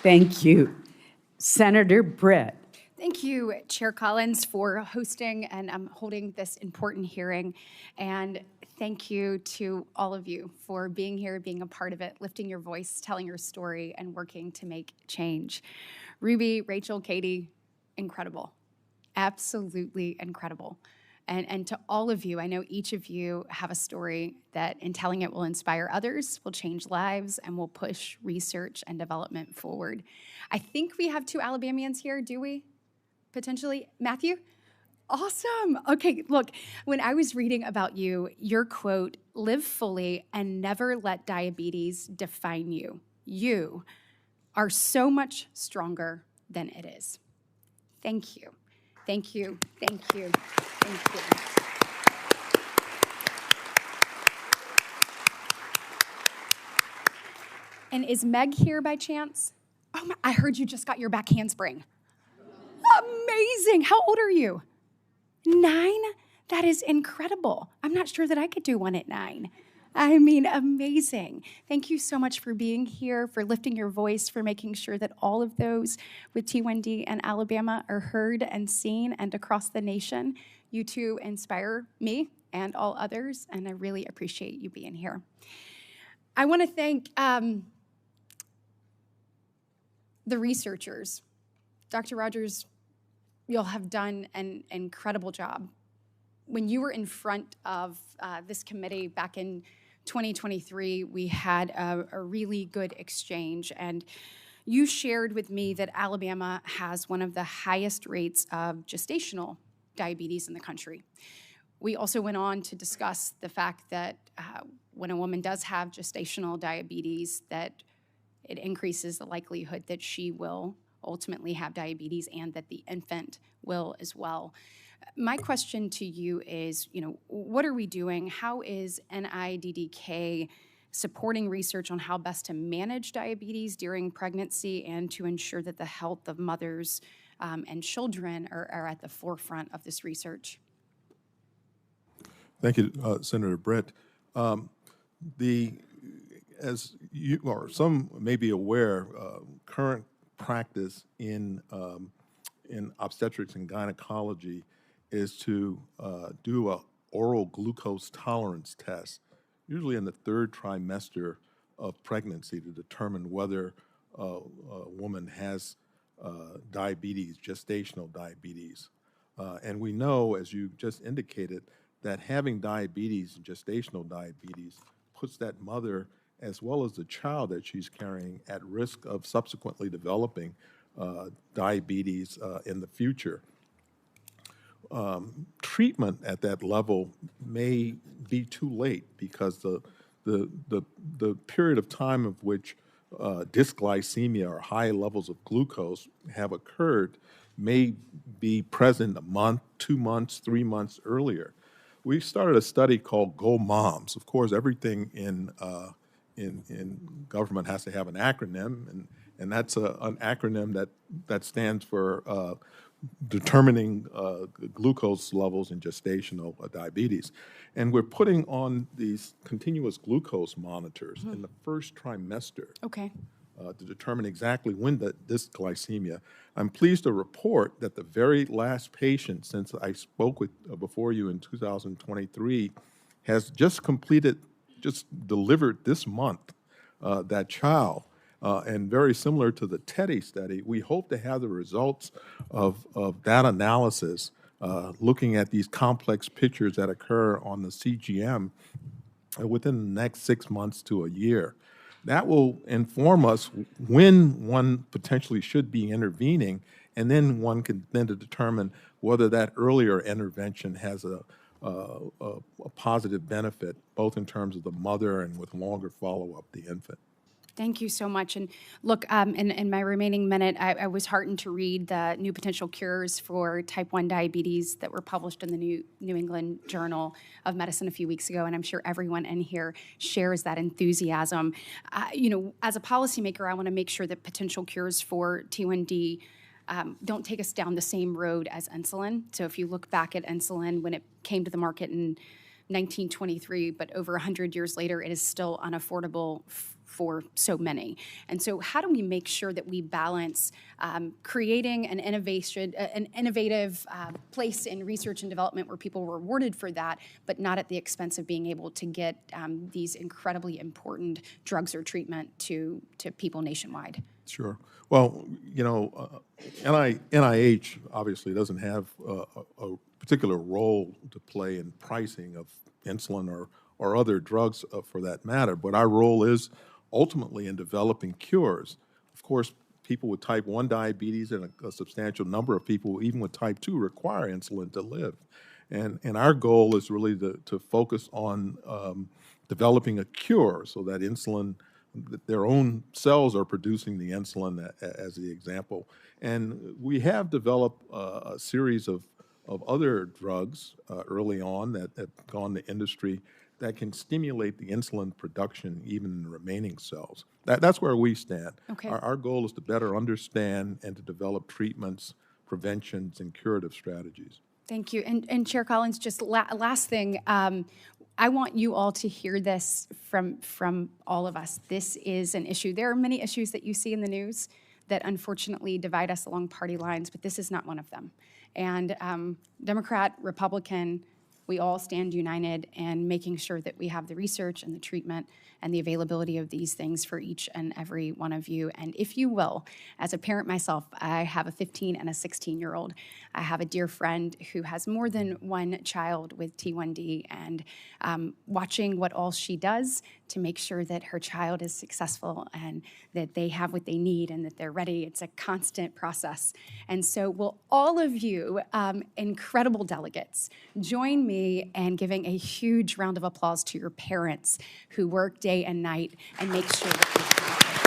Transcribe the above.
Thank you. Senator Britt. Thank you, Chair Collins, for hosting and holding this important hearing. And thank you to all of you for being here, being a part of it, lifting your voice, telling your story, and working to make change. Ruby, Rachel, Katie, incredible. Absolutely incredible. And to all of you, I know each of you have a story that in telling it will inspire others, will change lives, and will push research and development forward. I think we have 2 Alabamians here, do we? Potentially. Matthew? Awesome. Okay, look, when I was reading about you, your quote, "Live fully and never let diabetes define you. You are so much stronger than it is." Thank you. Thank you. Thank you. Thank you. And is Meg here by chance? Oh, I heard you just got your back handspring. Amazing. How old are you? 9? That is incredible. I'm not sure that I could do one at 9. I mean, amazing. Thank you so much for being here, for lifting your voice, for making sure that all of those with T1D and Alabama are heard and seen and across the nation. You two inspire me and all others, and I really appreciate you being here. I want to thank the researchers. Dr. Rogers, you'll have done an incredible job. When you were in front of this committee back in 2023, we had a really good exchange, and you shared with me that Alabama has one of the highest rates of gestational diabetes in the country. We also went on to discuss the fact that when a woman does have gestational diabetes, that it increases the likelihood that she will ultimately have diabetes and that the infant will as well. My question to you is, what are we doing? How is NIDDK supporting research on how best to manage diabetes during pregnancy and to ensure that the health of mothers and children are at the forefront of this research? Thank you, Senator Britt. As you or some may be aware, current practice in obstetrics and gynecology is to do an oral glucose tolerance test, usually in the 3rd trimester of pregnancy, to determine whether a woman has diabetes, gestational diabetes. And we know, as you just indicated, that having diabetes, gestational diabetes, puts that mother as well as the child that she's carrying at risk of subsequently developing diabetes in the future. Treatment at that level may be too late because the period of time of which dysglycemia or high levels of glucose have occurred may be present a month, 2 months, 3 months earlier. We started a study called Go Moms. Of course, everything in government has to have an acronym, and that's an acronym that stands for determining glucose levels in gestational diabetes. And we're putting on these continuous glucose monitors in the 1st trimester to determine exactly when the dysglycemia. I'm pleased to report that the very last patient since I spoke with before you in 2023 has just delivered this month that child. And very similar to the TEDdy study, we hope to have the results of that analysis looking at these complex pictures that occur on the CGM within the next 6 months to a year. That will inform us when one potentially should be intervening, and then one can then determine whether that earlier intervention has a positive benefit, both in terms of the mother and with longer follow-up, the infant. Thank you so much. And look, in my remaining minute, I was heartened to read the new potential cures for type 1 diabetes that were published in the New England Journal of Medicine a few weeks ago, and I'm sure everyone in here shares that enthusiasm. As a policymaker, I want to make sure that potential cures for T1D don't take us down the same road as insulin. So if you look back at insulin when it came to the market in 1923, but over 100 years later, it is still unaffordable for so many. And so how do we make sure that we balance creating an innovative place in research and development where people are rewarded for that, but not at the expense of being able to get these incredibly important drugs or treatment to people nationwide? Sure. Well, NIH obviously doesn't have a particular role to play in pricing of insulin or other drugs for that matter, but our role is ultimately in developing cures. Of course, people with type 1 diabetes and a substantial number of people, even with type 2, require insulin to live. And our goal is really to focus on developing a cure so that insulin, their own cells are producing the insulin as the example. And we have developed a series of other drugs early on that have gone to industry that can stimulate the insulin production even in the remaining cells. That's where we stand. Okay. Our goal is to better understand and to develop treatments, preventions, and curative strategies. Thank you. And Chair Collins, just last thing, I want you all to hear this from all of us. This is an issue. There are many issues that you see in the news that unfortunately divide us along party lines, but this is not one of them. And Democrat, Republican, we all stand united in making sure that we have the research and the treatment and the availability of these things for each and every one of you. And if you will, as a parent myself, I have a 15 and a 16-year-old. I have a dear friend who has more than one child with T1D, and watching what all she does to make sure that her child is successful and that they have what they need and that they're ready. It's a constant process. And so will all of you, incredible delegates, join me in giving a huge round of applause to your parents who work day and night and make sure that these